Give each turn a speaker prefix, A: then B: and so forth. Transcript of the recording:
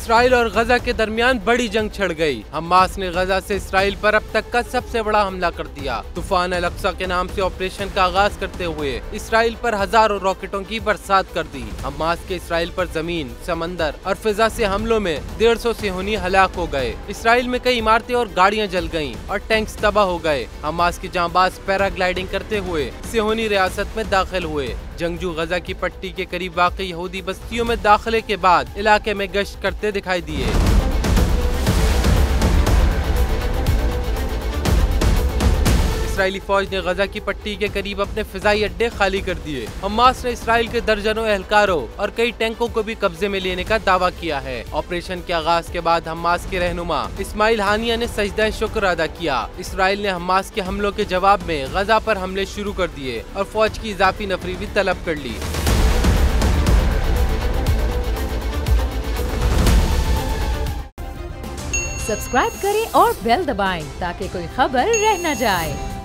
A: Israel और गजा के दरमियान बड़ी जंग छिड़ गई। हमास ने गजा से इसराइल पर अब तक का सबसे बड़ा हमला कर दिया। तूफान अल-अक्सा के नाम से ऑपरेशन का आगाज करते हुए इसराइल पर हजारों रॉकेटों की बरसात कर दी। हमास के इसराइल पर जमीन, समंदर और फिजा से हमलों में 150 सिहोनी हलाक हो गए। इसराइल में कई इमारतें और गाड़ियां जल गईं और टैंक्स तबाह हो गए। हमास के जांबाज पैराग्लाइडिंग करते हुए सिहोनी रियासत में दाखिल हुए। जंगजू गजा की पट्टी के करीब वाक़ई यहूदी बस्तियों में दाखिले के बाद इलाके में गश्त करते दिखाई दिए। इसराइली फौज ने गजा की पट्टी के करीब अपने फिजाई अड्डे खाली कर दिए। हमास ने इसराइल के दर्जनों एहलकारों और कई टैंकों को भी कब्जे में लेने का दावा किया है। ऑपरेशन के आगाज के बाद हमास के रहनुमा इस्माइल हानिया ने सजदा शुक्र अदा किया। इसराइल ने हमास के हमलों के जवाब में गजा पर हमले शुरू कर दिए और फौज की इजाफी नफरी भी तलब कर ली।
B: सब्सक्राइब करें और बेल दबाएं ताकि कोई खबर रह न जाए।